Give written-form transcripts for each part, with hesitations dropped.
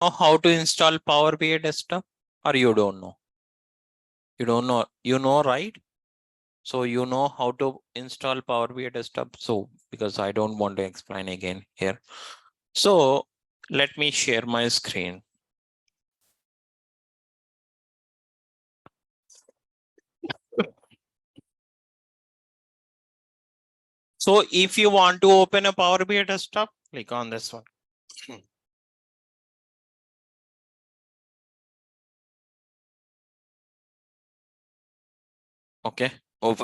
know how to install Power BI desktop, or you don't know? You don't know, you know, right? So you know how to install Power BI desktop. So because I don't want to explain again here. So let me share my screen. So if you want to open a Power BI desktop, click on this one. Okay, over.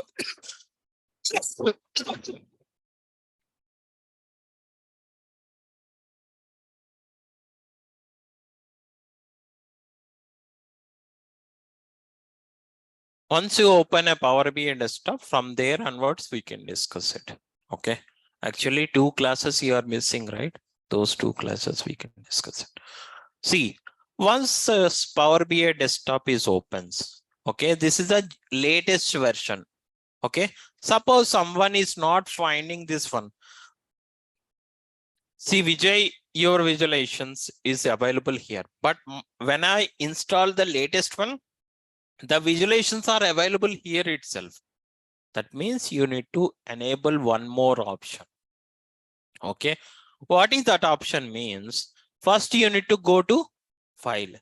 Once you open a Power BI desktop, from there onwards, we can discuss it. Okay. Actually, 2 classes you are missing, right? Those 2 classes we can discuss it. See, once Power BI desktop is opens, okay, this is the latest version. Okay. Suppose someone is not finding this one. See, Vijay, your visualizations is available here. But when I install the latest one, the visualizations are available here itself. That means you need to enable one more option. Okay. What is that option means? First, you need to go to file,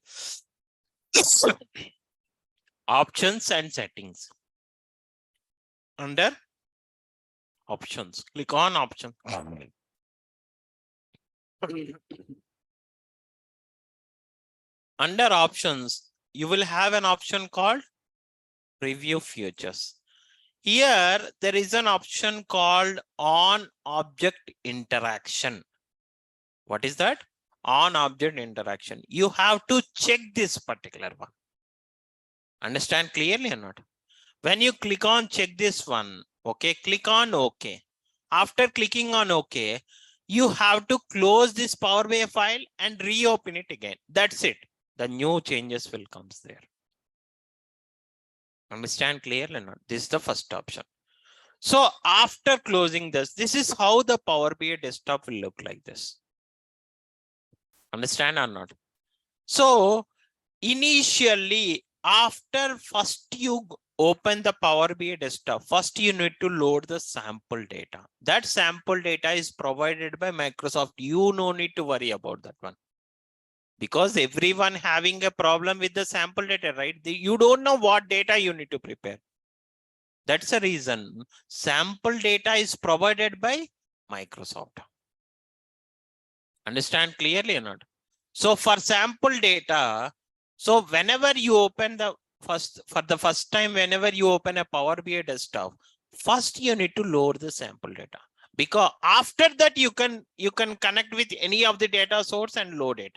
options and settings. Under options, click on option. Under options, you will have an option called preview features. Here, there is an option called on object interaction. What is that? On object interaction. You have to check this particular one. Understand clearly or not? When you click on check this one, okay, click on OK. After clicking on OK, you have to close this Power BI file and reopen it again. That's it. The new changes will come there. Understand clearly or not? This is the first option. So after closing this is how the Power BI desktop will look like this. Understand or not? So initially, after first you open the Power BI desktop, first you need to load the sample data. That sample data is provided by Microsoft. You no need to worry about that one. Because everyone having a problem with the sample data, right? You don't know what data you need to prepare. That's the reason sample data is provided by Microsoft. Understand clearly or not? So for sample data, so whenever you open the for the first time, whenever you open a Power BI desktop, first you need to load the sample data, because after that you can connect with any of the data source and load it.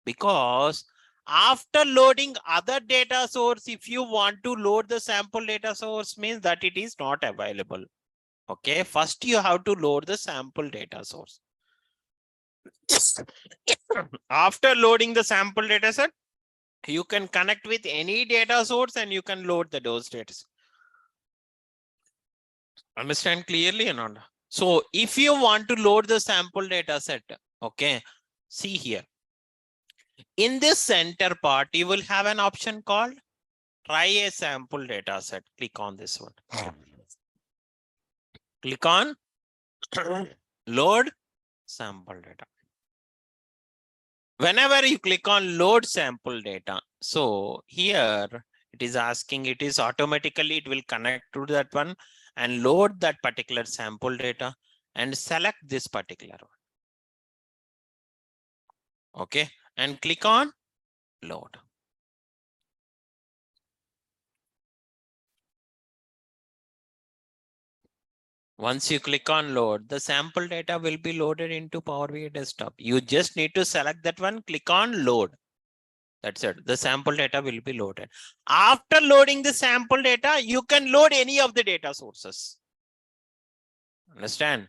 Because after loading other data source, if you want to load the sample data source, means that it is not available. Okay, first you have to load the sample data source. After loading the sample data set, you can connect with any data source and you can load those data. Understand clearly or not? So if you want to load the sample data set, okay, see here. In this center part, you will have an option called try a sample data set. Click on this one. Click on load sample data. Whenever you click on load sample data, so here it is asking, it is automatically, it will connect to that one and load that particular sample data and select this particular one. Okay, and click on load. Once you click on load, the sample data will be loaded into Power BI desktop. You just need to select that one, click on load. That's it. The sample data will be loaded. After loading the sample data, you can load any of the data sources. Understand?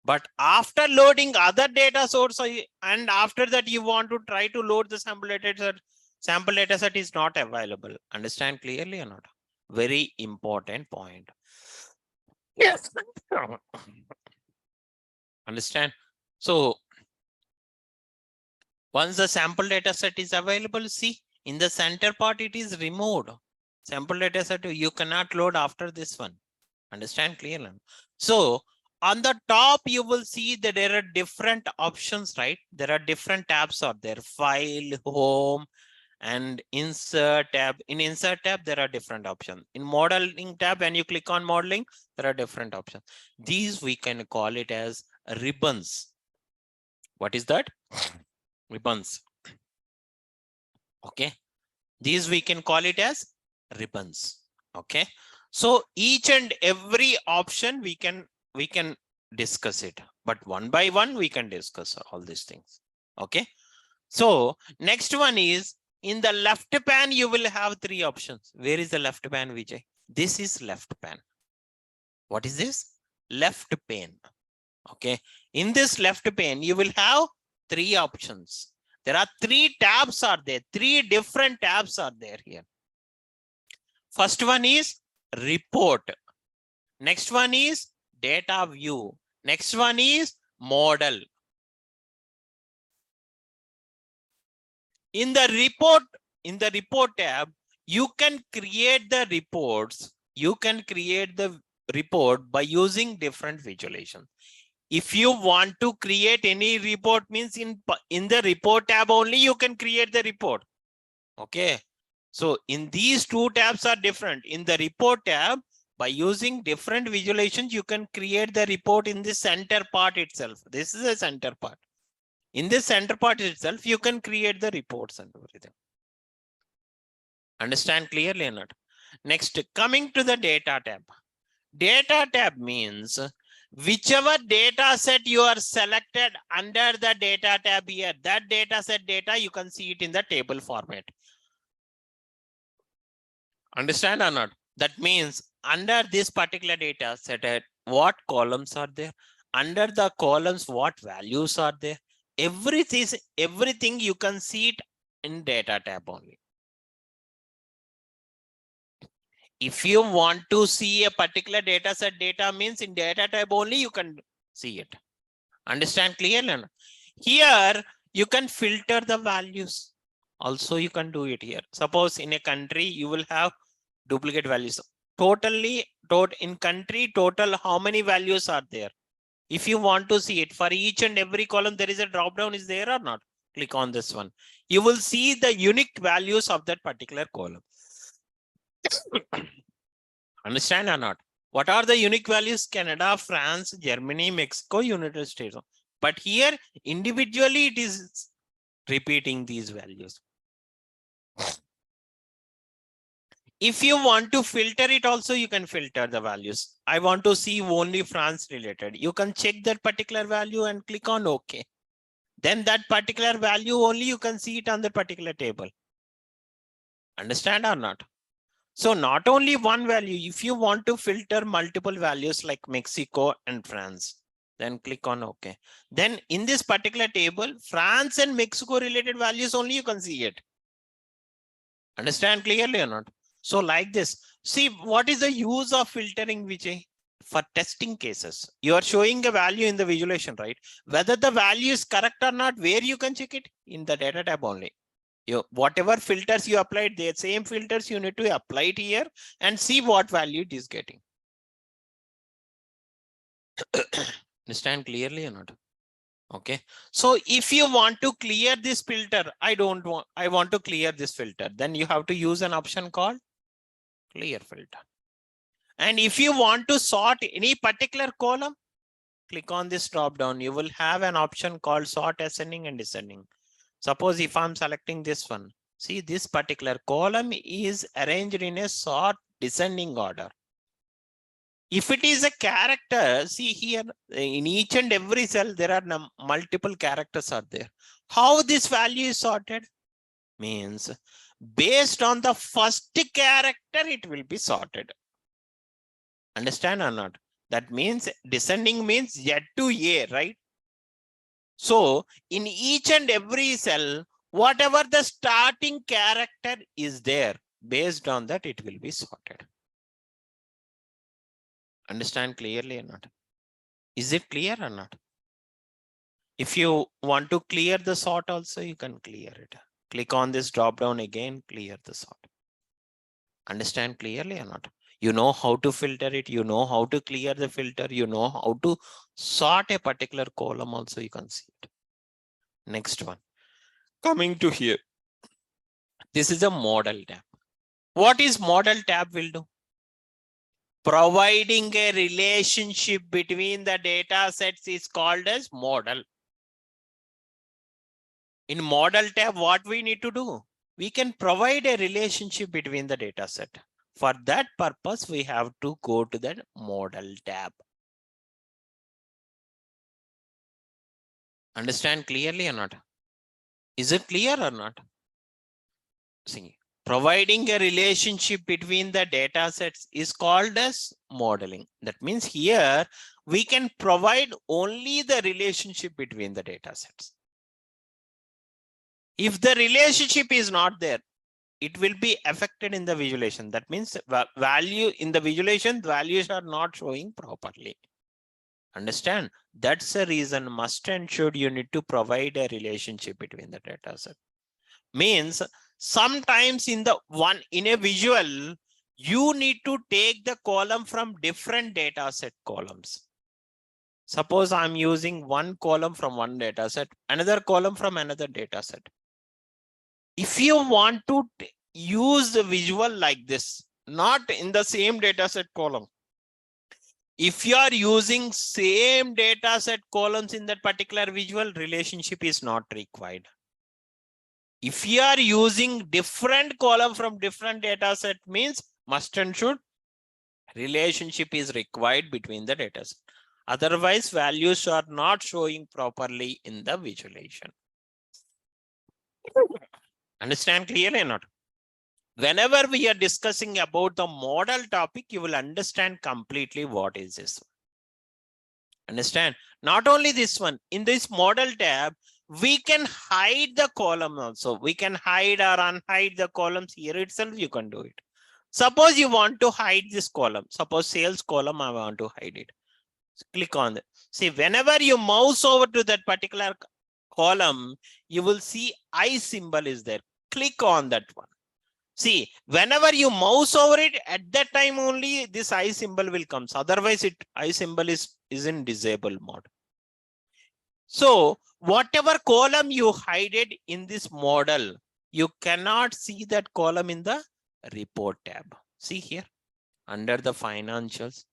But after loading other data source and after that you want to try to load the sample data set is not available. Understand clearly or not? Very important point. Yes. Understand? So Once the sample data set is available, see in the center part, it is removed. Sample data set, you cannot load after this one. Understand clearly? So on the top, you will see that there are different options, right? There are different tabs are there, file, home, and insert tab. In insert tab, there are different options. In modeling tab, when you click on modeling, there are different options. These we can call it as ribbons. What is that? Ribbons. Okay. These we can call it as ribbons. Okay. So each and every option we can discuss it, but one by one we can discuss all these things. Okay. So next one is in the left pane, you will have three options. Where is the left pane, Vijay? This is left pane. What is this? Left pane. Okay. In this left pane, you will have three options. There are three tabs are there. Three different tabs are there here. First one is report. Next one is data view. Next one is model. In the report tab, you can create the reports. You can create the report by using different visualization. If you want to create any report, means in the report tab only you can create the report. Okay. So in these two tabs are different. In the report tab, by using different visualizations, you can create the report in the center part itself. This is a center part. In this center part itself, you can create the reports and everything. Understand clearly or not? Next, coming to the data tab. Data tab means whichever data set you are selected under the data tab here, that data set data, you can see it in the table format. Understand or not? That means under this particular data set, what columns are there? Under the columns, what values are there? Everything you can see it in data tab only. If you want to see a particular data set data, means in data tab only you can see it. Understand clearly? Here you can filter the values. Also you can do it here. Suppose in a country you will have duplicate values. In country total, how many values are there? If you want to see it for each and every column, there is a drop down, is there or not? Click on this one. You will see the unique values of that particular column. Understand or not? What are the unique values? Canada, France, Germany, Mexico, United States. But here individually it is repeating these values. If you want to filter it also, you can filter the values. I want to see only France related. You can check that particular value and click on OK. Then that particular value only you can see it on the particular table. Understand or not? So not only one value, if you want to filter multiple values like Mexico and France, then click on OK. Then in this particular table, France and Mexico related values only you can see it. Understand clearly or not? So like this, see what is the use of filtering, Vijay? For testing cases, you are showing a value in the visualization, right? Whether the value is correct or not, where you can check it? In the data tab only. Whatever filters you applied, the same filters you need to apply it here and see what value it is getting. Understand clearly or not? Okay. So if you want to clear this filter, I want to clear this filter, then you have to use an option called clear filter. And if you want to sort any particular column, click on this drop down. You will have an option called sort ascending and descending. Suppose if I'm selecting this one, see this particular column is arranged in a sort descending order. If it is a character, see here in each and every cell, there are multiple characters are there. How this value is sorted? Means based on the first character, it will be sorted. Understand or not? That means descending means Z to A, right? So in each and every cell, whatever the starting character is there, based on that, it will be sorted. Understand clearly or not? Is it clear or not? If you want to clear the sort also, you can clear it. Click on this drop down again, clear the sort. Understand clearly or not? You know how to filter it. You know how to clear the filter. You know how to sort a particular column also, you can see it. Next one. Coming to here. This is a model tab. What is model tab will do? Providing a relationship between the data sets is called as model. In model tab, what we need to do? We can provide a relationship between the data set. For that purpose, we have to go to that model tab. Understand clearly or not? Is it clear or not? See, providing a relationship between the data sets is called as modeling. That means here we can provide only the relationship between the data sets. If the relationship is not there, it will be affected in the visualization. That means value in the visualization, values are not showing properly. Understand? That's the reason must and should you need to provide a relationship between the data set. Means sometimes in a visual, you need to take the column from different data set columns. Suppose I'm using one column from one data set, another column from another data set. If you want to use the visual like this, not in the same data set column, if you are using same data set columns in that particular visual, relationship is not required. If you are using different column from different data set, means must and should relationship is required between the data set. Otherwise, values are not showing properly in the visualization. Understand clearly or not? Whenever we are discussing about the model topic, you will understand completely what is this. Understand? Not only this one, in this model tab, we can hide the column also. We can hide or unhide the columns here itself. You can do it. Suppose you want to hide this column. Suppose sales column, I want to hide it. Click on it. See, whenever you mouse over to that particular column, you will see I symbol is there. Click on that one. See, whenever you mouse over it, at that time only this I symbol will come. Otherwise, I symbol is in disable mode. So whatever column you hide it in this model, you cannot see that column in the report tab. See here, under the financials.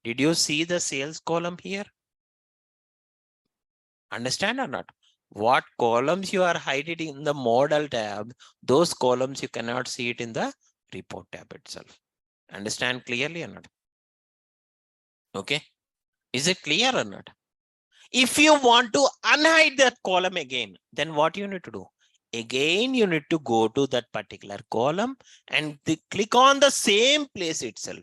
Did you see the sales column here? Understand or not? What columns you are hiding in the model tab, those columns you cannot see it in the report tab itself. Understand clearly or not? Okay. Is it clear or not? If you want to unhide that column again, then what you need to do? Again, you need to go to that particular column and click on the same place itself.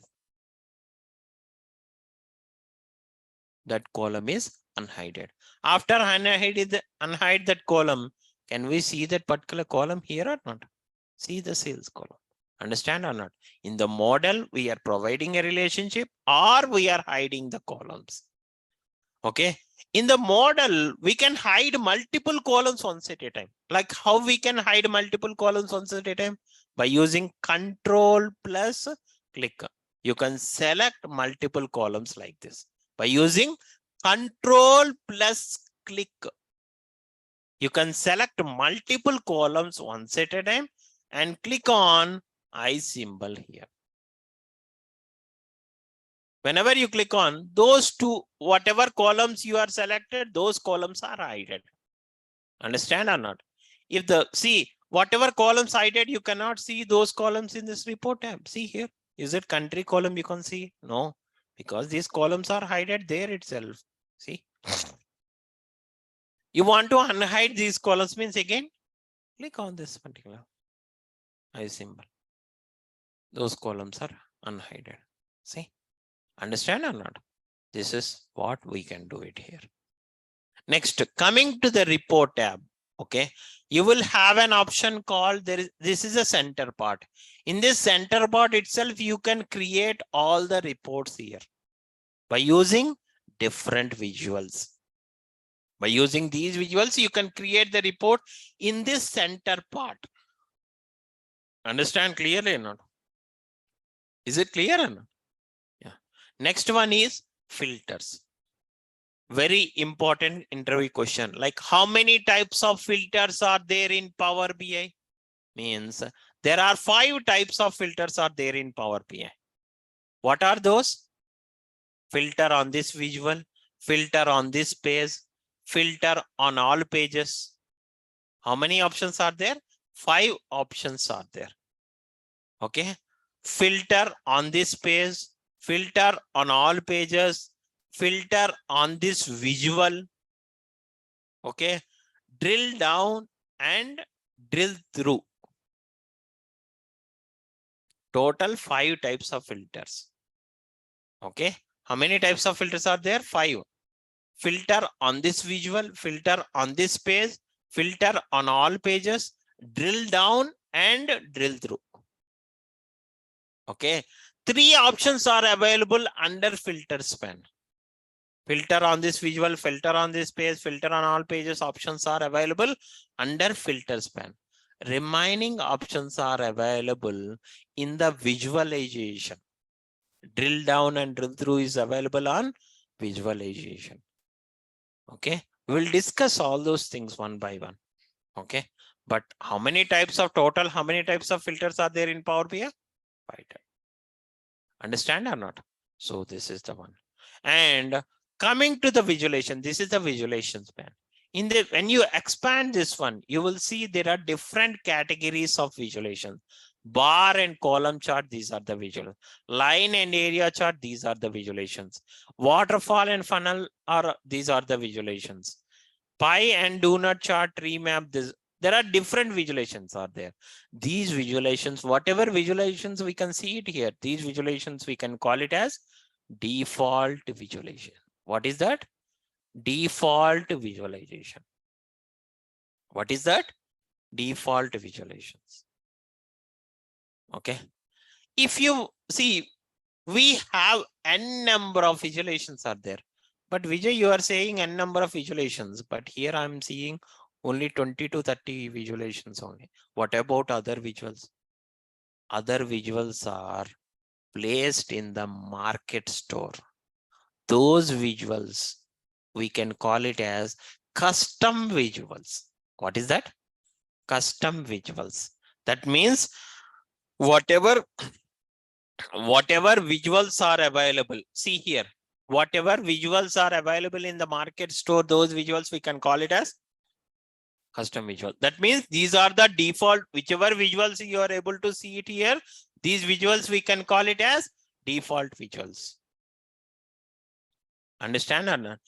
That column is unhided. After unhide that column, can we see that particular column here or not? See the sales column. Understand or not? In the model, we are providing a relationship or we are hiding the columns. Okay. In the model, we can hide multiple columns once at a time. Like how we can hide multiple columns once at a time? By using Control plus click. You can select multiple columns like this. By using Control plus click, you can select multiple columns once at a time and click on I symbol here. Whenever you click on those two, whatever columns you are selected, those columns are hidden. Understand or not? If whatever columns hidden, you cannot see those columns in this report tab. See here, is it country column you can see? No, because these columns are hidden there itself. See, you want to unhide these columns, means again, click on this particular I symbol. Those columns are unhidden. See, understand or not? This is what we can do it here. Next, coming to the report tab. Okay, you will have an option called this is a center part. In this center part itself, you can create all the reports here by using different visuals. By using these visuals, you can create the report in this center part. Understand clearly or not? Is it clear or not? Yeah. Next one is filters. Very important interview question. Like, how many types of filters are there in Power BI? Means there are 5 types of filters are there in Power BI. What are those? Filter on this visual, filter on this page, filter on all pages. How many options are there? 5 options are there. Okay. Filter on this page, filter on all pages, filter on this visual. Okay. Drill down and drill through. Total 5 types of filters. Okay. How many types of filters are there? 5. Filter on this visual, filter on this page, filter on all pages, drill down and drill through. Okay. 3 options are available under filter span. Filter on this visual, filter on this page, filter on all pages options are available under filter span. Remaining options are available in the visualization. Drill down and drill through is available on visualization. Okay. We'll discuss all those things one by one. Okay. But how many types of total, how many types of filters are there in Power BI? 5 types. Understand or not? So this is the one. And coming to the visualization, this is the visualization span. When you expand this one, you will see there are different categories of visualization. Bar and column chart, these are the visual. Line and area chart, these are the visualizations. Waterfall and funnel these are the visualizations. Pie and donut chart, tree map, there are different visualizations are there. These visualizations, whatever visualizations we can see it here, these visualizations we can call it as default visualization. What is that? Default visualization. What is that? Default visualizations. Okay. If you see, we have n number of visualizations are there. But Vijay, you are saying n number of visualizations, but here I'm seeing only 20 to 30 visualizations only. What about other visuals? Other visuals are placed in the market store. Those visuals, we can call it as custom visuals. What is that? Custom visuals. That means whatever visuals are available. See here, whatever visuals are available in the market store, those visuals we can call it as custom visual. That means these are the default, whichever visuals you are able to see it here, these visuals we can call it as default visuals. Understand or not?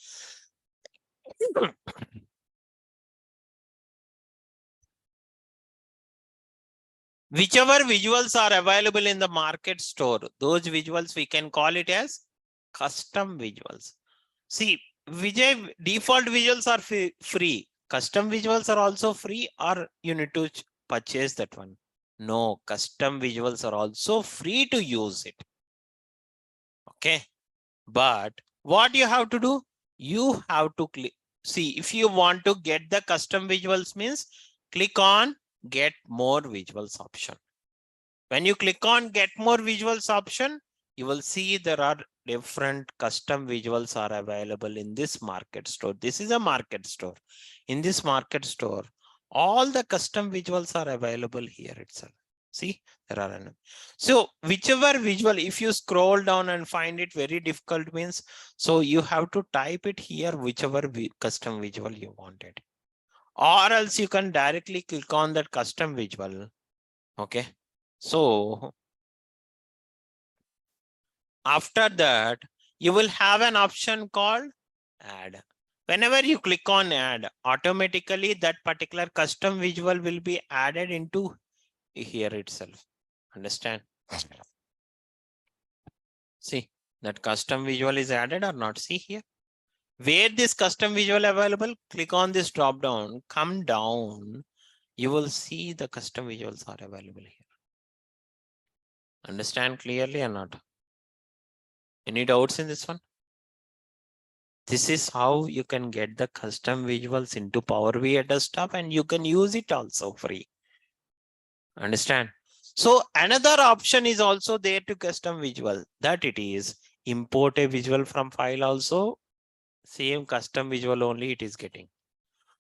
Whichever visuals are available in the market store, those visuals we can call it as custom visuals. See, Vijay, default visuals are free. Custom visuals are also free, or you need to purchase that one. No, custom visuals are also free to use it. Okay. But what you have to do? You have to click. See, if you want to get the custom visuals means click on get more visuals option. When you click on get more visuals option, you will see there are different custom visuals are available in this market store. This is a market store. In this market store, all the custom visuals are available here itself. See, there are enough. So whichever visual, if you scroll down and find it very difficult means, so you have to type it here, whichever custom visual you wanted. Or else you can directly click on that custom visual. Okay. So after that, you will have an option called add. Whenever you click on add, automatically that particular custom visual will be added into here itself. Understand? See, that custom visual is added or not? See here. Where this custom visual available, click on this drop down, come down. You will see the custom visuals are available here. Understand clearly or not? Any doubts in this one? This is how you can get the custom visuals into Power BI desktop, and you can use it also free. Understand? So another option is also there to custom visual, that it is import a visual from file also. Same custom visual only it is getting.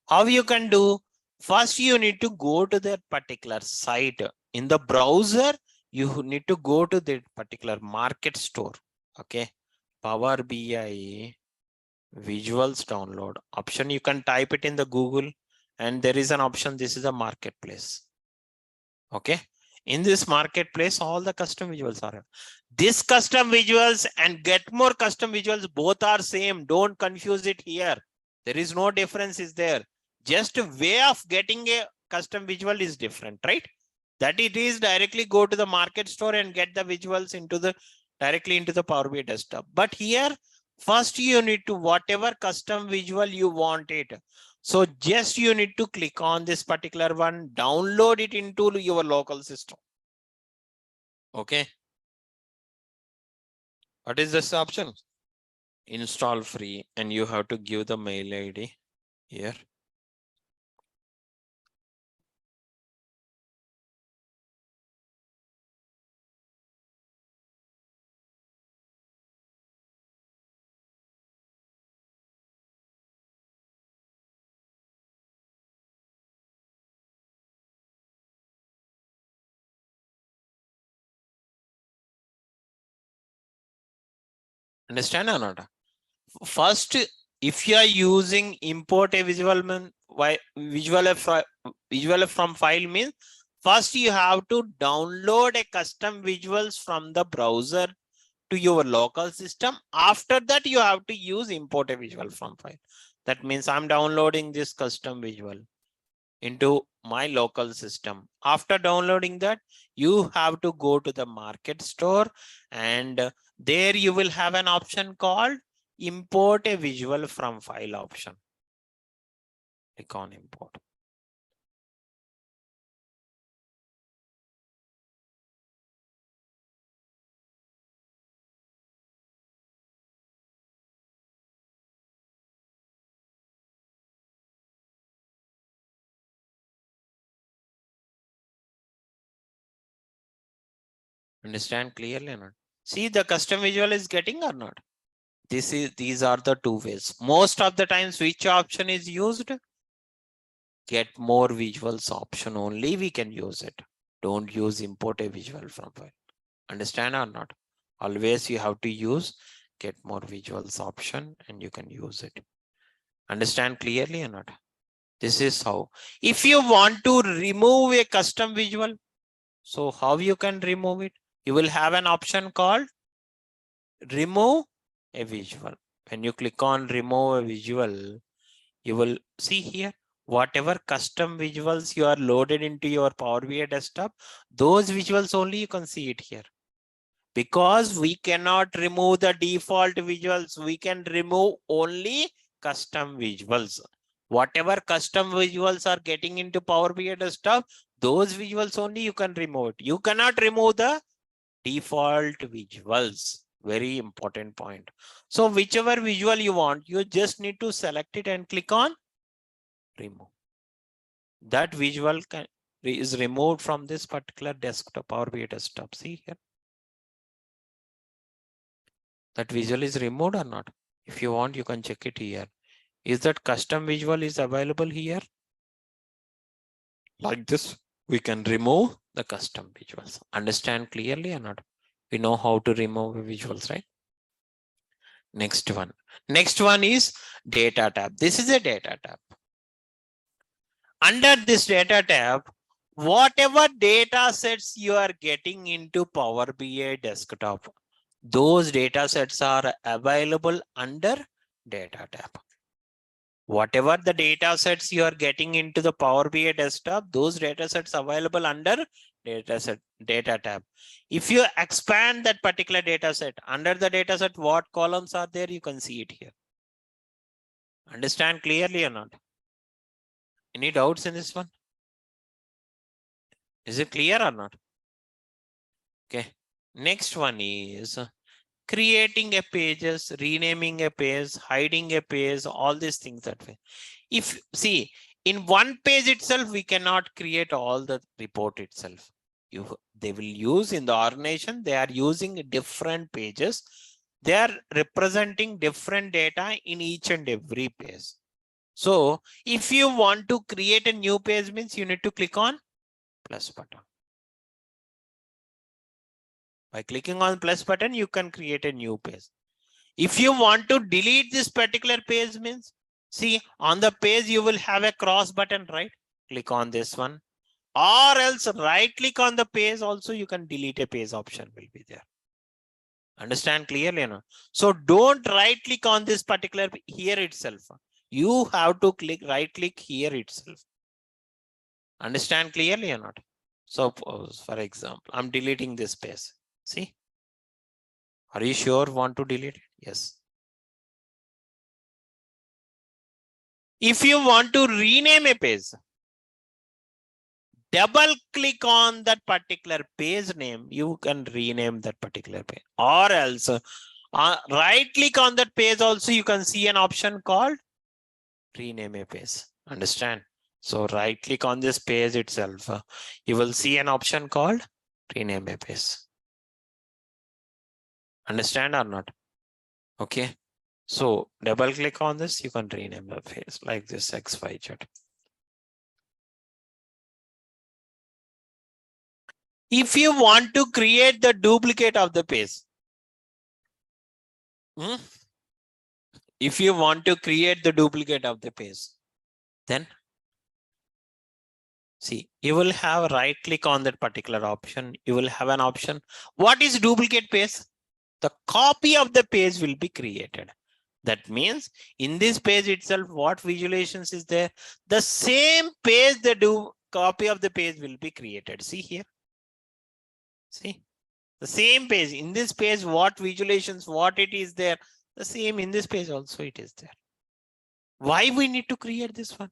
How you can do? First, you need to go to that particular site in the browser. You need to go to that particular market store. Okay. Power BI visuals download option. You can type it in the Google, and there is an option. This is a marketplace. Okay. In this marketplace, all the custom visuals are. This custom visuals and get more custom visuals, both are same. Don't confuse it here. There is no difference is there. Just a way of getting a custom visual is different, right? That it is directly go to the market store and get the visuals into the directly into the Power BI desktop. But here, first you need to whatever custom visual you want it. So just you need to click on this particular one, download it into your local system. Okay. What is this option? Install free, and you have to give the mail ID here. Understand or not? First, if you are using import a visual visual from file means, first you have to download a custom visuals from the browser to your local system. After that, you have to use import a visual from file. That means I'm downloading this custom visual into my local system. After downloading that, you have to go to the market store, and there you will have an option called import a visual from file option. Click on import. Understand clearly or not? See, the custom visual is getting or not? These are the two ways. Most of the times, which option is used? Get more visuals option only we can use it. Don't use import a visual from file. Understand or not? Always you have to use get more visuals option, and you can use it. Understand clearly or not? This is how. If you want to remove a custom visual, so how you can remove it? You will have an option called remove a visual. When you click on remove a visual, you will see here whatever custom visuals you are loaded into your Power BI desktop, those visuals only you can see it here. Because we cannot remove the default visuals, we can remove only custom visuals. Whatever custom visuals are getting into Power BI desktop, those visuals only you can remove it. You cannot remove the default visuals. Very important point. So whichever visual you want, you just need to select it and click on remove. That visual is removed from this particular desktop, Power BI desktop. See here. That visual is removed or not? If you want, you can check it here. Is that custom visual is available here? Like this, we can remove the custom visuals. Understand clearly or not? We know how to remove visuals, right? Next one. Next one is data tab. This is a data tab. Under this data tab, whatever data sets you are getting into Power BI desktop, those data sets are available under data tab. Whatever the data sets you are getting into the Power BI desktop, those data sets available under data tab. If you expand that particular data set, under the data set, what columns are there, you can see it here. Understand clearly or not? Any doubts in this one? Is it clear or not? Okay. Next one is creating a pages, renaming a page, hiding a page, all these things that way. If see, in one page itself, we cannot create all the report itself. They will use in the organization, they are using different pages. They are representing different data in each and every page. So if you want to create a new page means you need to click on plus button. By clicking on plus button, you can create a new page. If you want to delete this particular page means, see on the page, you will have a cross button, right? Click on this one, or else right click on the page. Also, you can delete a page option will be there. Understand clearly? No? So don't right click on this particular here itself. You have to click right click here itself. Understand clearly or not? So for example, I'm deleting this page. See, are you sure want to delete it? Yes. If you want to rename a page, double click on that particular page name, you can rename that particular page. Or else right click on that page also, you can see an option called rename a page. Understand? So right click on this page itself, you will see an option called rename a page. Understand or not? Okay. So double click on this, you can rename the page like this XYZ. If you want to create the duplicate of the page, if you want to create the duplicate of the page, then see, you will have right click on that particular option. You will have an option. What is duplicate page? The copy of the page will be created. That means in this page itself, what visualizations is there? The same page, the copy of the page will be created. See here. See, the same page. In this page, what visualizations, what it is there, the same in this page also it is there. Why we need to create this one?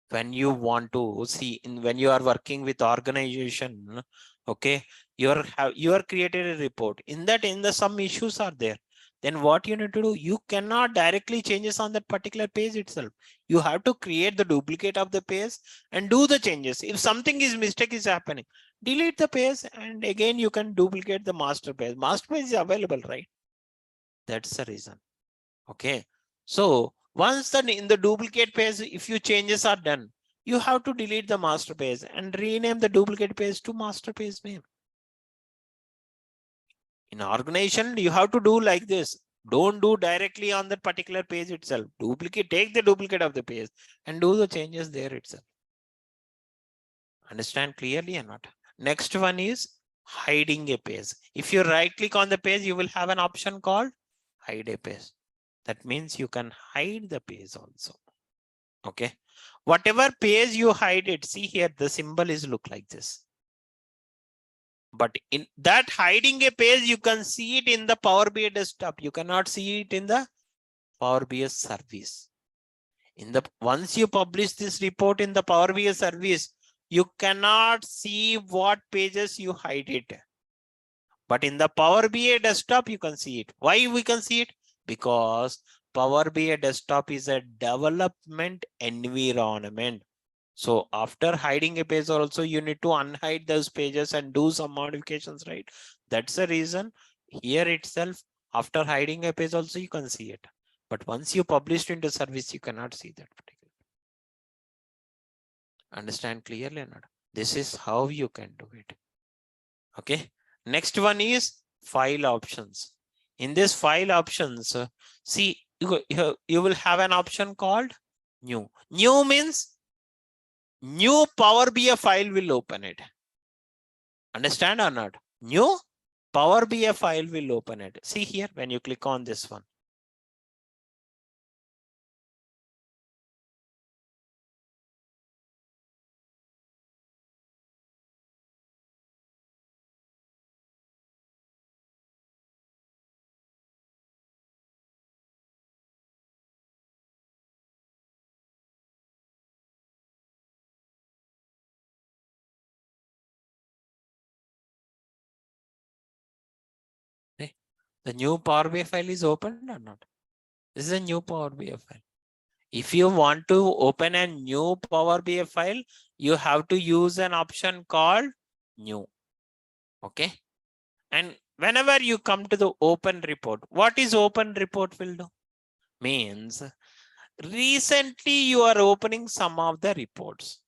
When you want to see, when you are working with organization, okay, you are created a report. In that, some issues are there. Then what you need to do? You cannot directly changes on that particular page itself. You have to create the duplicate of the page and do the changes. If something is mistake is happening, delete the page and again you can duplicate the master page. Master page is available, right? That's the reason. Okay. So once in the duplicate page, if you changes are done, you have to delete the master page and rename the duplicate page to master page name. In organization, you have to do like this. Don't do directly on that particular page itself. Take the duplicate of the page and do the changes there itself. Understand clearly or not? Next one is hiding a page. If you right click on the page, you will have an option called hide a page. That means you can hide the page also. Okay. Whatever page you hide it, see here, the symbol is look like this. But in that hiding a page, you can see it in the Power BI desktop. You cannot see it in the Power BI service. Once you publish this report in the Power BI service, you cannot see what pages you hide it. But in the Power BI desktop, you can see it. Why we can see it? Because Power BI desktop is a development environment. So after hiding a page also, you need to unhide those pages and do some modifications, right? That's the reason here itself, after hiding a page also, you can see it. But once you publish into service, you cannot see that particular. Understand clearly or not? This is how you can do it. Okay. Next one is file options. In this file options, see, you will have an option called new. New means new Power BI file will open it. Understand or not? New Power BI file will open it. See here, when you click on this one. The new Power BI file is opened or not? This is a new Power BI file. If you want to open a new Power BI file, you have to use an option called new. Okay. And whenever you come to the open report, what is open report will do? Means recently you are opening some of the reports.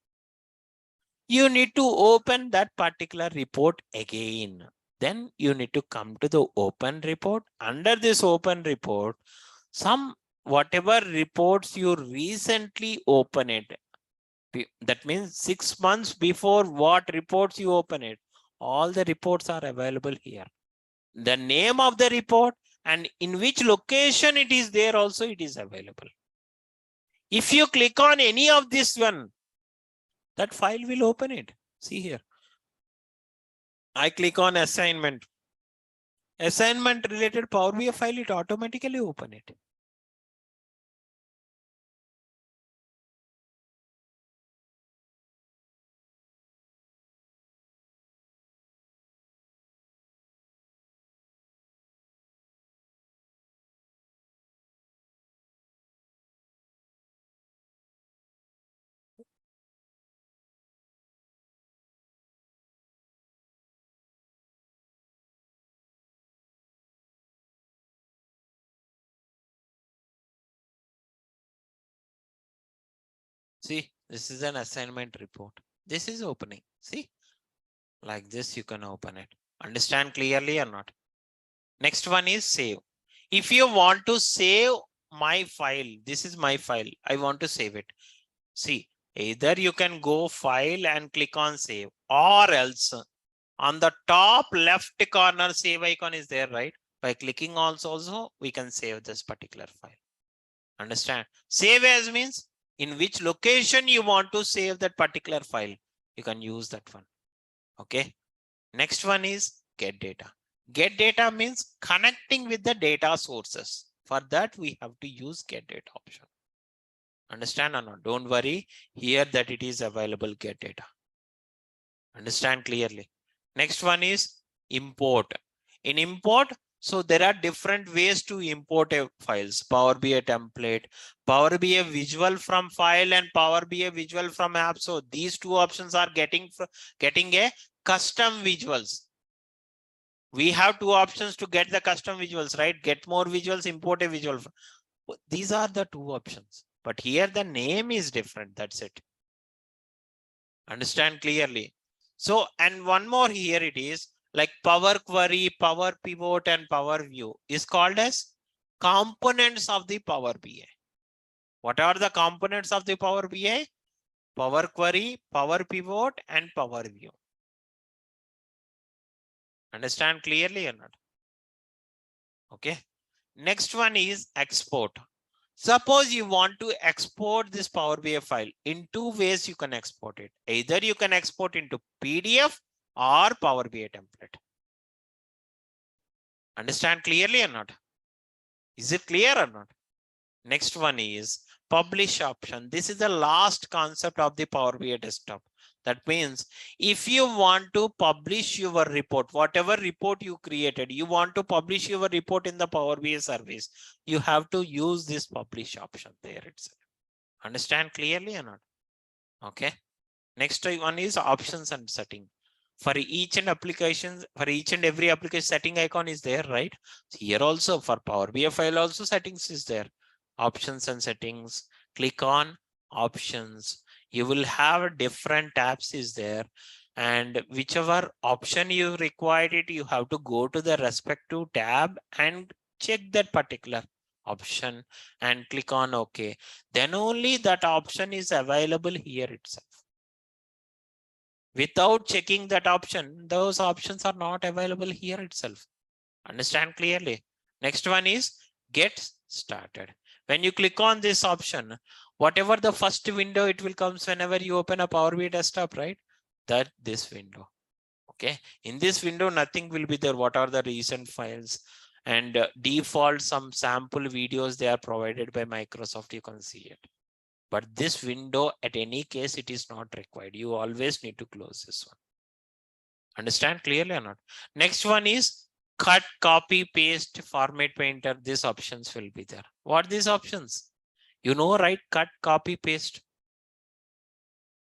You need to open that particular report again. Then you need to come to the open report. Under this open report, some whatever reports you recently open it, that means 6 months before what reports you open it, all the reports are available here. The name of the report and in which location it is there also it is available. If you click on any of this one, that file will open it. See here. I click on assignment. Assignment related Power BI file, it automatically open it. See, this is an assignment report. This is opening. See, like this, you can open it. Understand clearly or not? Next one is save. If you want to save my file, this is my file. I want to save it. See, either you can go file and click on save, or else on the top left corner save icon is there, right? By clicking also we can save this particular file. Understand? Save as means in which location you want to save that particular file. You can use that one. Okay. Next one is get data. Get data means connecting with the data sources. For that, we have to use get data option. Understand or not? Don't worry here that it is available get data. Understand clearly. Next one is import. In import, so there are different ways to import a files. Power BI template, Power BI visual from file, and Power BI visual from app. So these two options are getting a custom visuals. We have two options to get the custom visuals, right? Get more visuals, import a visual. These are the two options. But here the name is different. That's it. Understand clearly. So, and one more here it is like Power Query, Power Pivot, and Power View is called as components of the Power BI. What are the components of the Power BI? Power Query, Power Pivot, and Power View. Understand clearly or not? Okay. Next one is export. Suppose you want to export this Power BI file. In two ways you can export it. Either you can export into PDF or Power BI template. Understand clearly or not? Is it clear or not? Next one is publish option. This is the last concept of the Power BI desktop. That means if you want to publish your report, whatever report you created, you want to publish your report in the Power BI service, you have to use this publish option there itself. Understand clearly or not? Okay. Next one is options and setting. For each and every application setting icon is there, right? Here also for Power BI file also settings is there. Options and settings. Click on options. You will have different tabs is there. And whichever option you required it, you have to go to the respective tab and check that particular option and click on OK. Then only that option is available here itself. Without checking that option, those options are not available here itself. Understand clearly. Next one is get started. When you click on this option, whatever the first window it will comes whenever you open a Power BI desktop, right? That this window. Okay. In this window, nothing will be there. What are the recent files? And default some sample videos they are provided by Microsoft. You can see it. But this window, at any case, it is not required. You always need to close this one. Understand clearly or not? Next one is cut, copy, paste, format painter, these options will be there. What are these options? You know, right? Cut, copy, paste.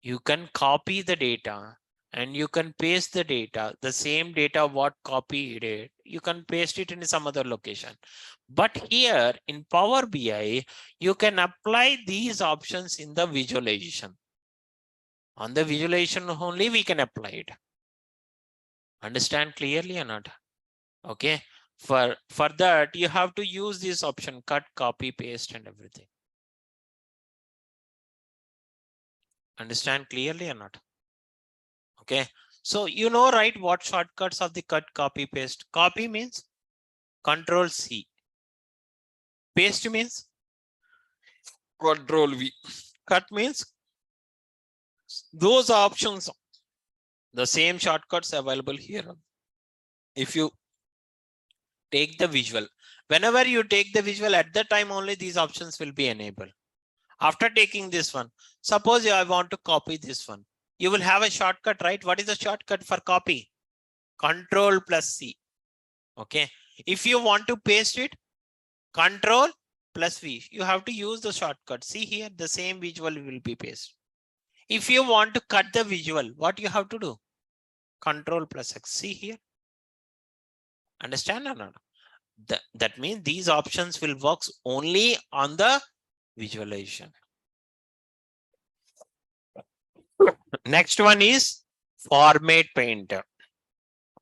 You can copy the data and you can paste the data, the same data what copied it, you can paste it in some other location. But here in Power BI, you can apply these options in the visualization. On the visualization only we can apply it. Understand clearly or not? Okay. For that, you have to use this option, cut, copy, paste, and everything. Understand clearly or not? Okay. So you know, right, what shortcuts of the cut, copy, paste? Copy means Control C. Paste means Control V. Cut means those options, the same shortcuts available here. If you take the visual, whenever you take the visual, at that time only these options will be enabled. After taking this one, suppose I want to copy this one, you will have a shortcut, right? What is the shortcut for copy? Control plus C. Okay. If you want to paste it, Control plus V. You have to use the shortcut. See here, the same visual will be pasted. If you want to cut the visual, what you have to do? Control plus X. See here. Understand or not? That means these options will work only on the visualization. Next one is format painter.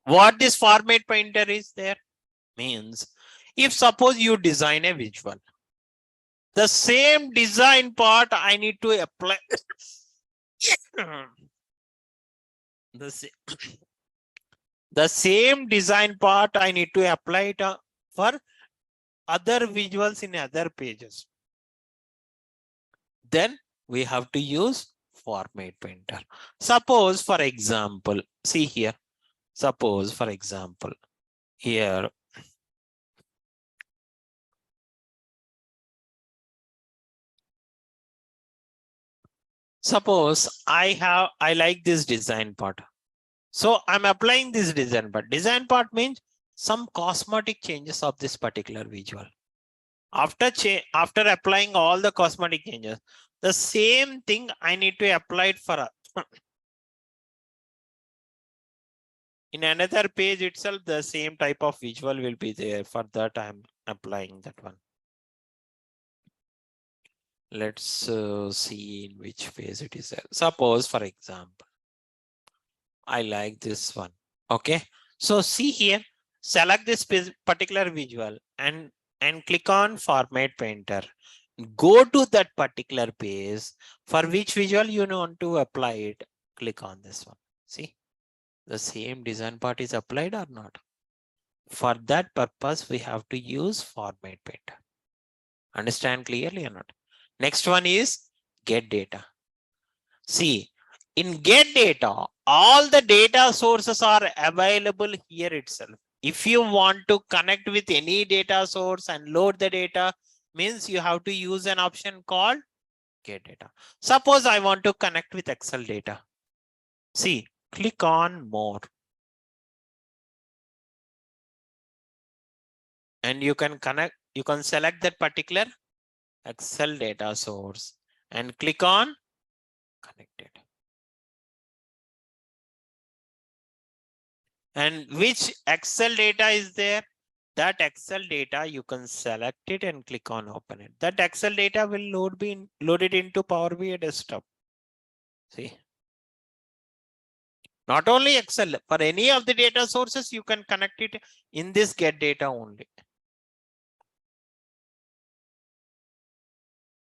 What this format painter is there? Means if suppose you design a visual, the same design part I need to apply. The same design part I need to apply it for other visuals in other pages. Then we have to use format painter. Suppose for example, see here, suppose for example, here, suppose I like this design part. So I'm applying this design part. Design part means some cosmetic changes of this particular visual. After applying all the cosmetic changes, the same thing I need to apply it for in another page itself. The same type of visual will be there. For that, I'm applying that one. Let's see in which phase it is there. Suppose, for example, I like this one. Okay. So see here, select this particular visual and click on Format Painter. Go to that particular page for which visual you want to apply it. Click on this one. See, the same design part is applied or not. For that purpose, we have to use Format Painter. Understand clearly or not? Next one is get data. See, in get data, all the data sources are available here itself. If you want to connect with any data source and load the data, means you have to use an option called get data. Suppose I want to connect with Excel data. See, click on more. And you can connect, you can select that particular Excel data source and click on connected. And which Excel data is there? That Excel data, you can select it and click on open it. That Excel data will be loaded into Power BI desktop. See, not only Excel, for any of the data sources, you can connect it in this get data only.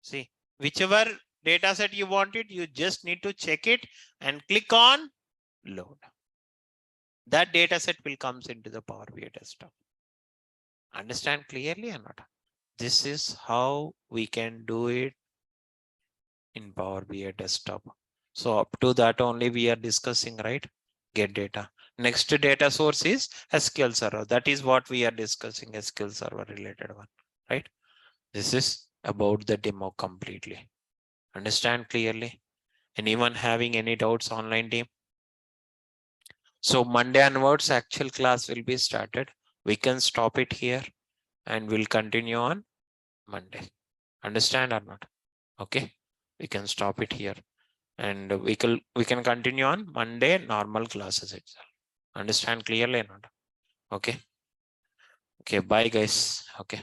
See, whichever data set you want it, you just need to check it and click on load. That data set will comes into the Power BI desktop. Understand clearly or not? This is how we can do it in Power BI desktop. So up to that only we are discussing, right? Get data. Next data source is SQL Server. That is what we are discussing, SQL Server related one, right? This is about the demo completely. Understand clearly? Anyone having any doubts online team? So Monday onwards, actual class will be started. we can stop it here and we'll continue on Monday. Understand or not? Okay, we can stop it here and we can continue on Monday normal classes itself. Understand clearly or not? Okay. Okay, bye guys. Okay.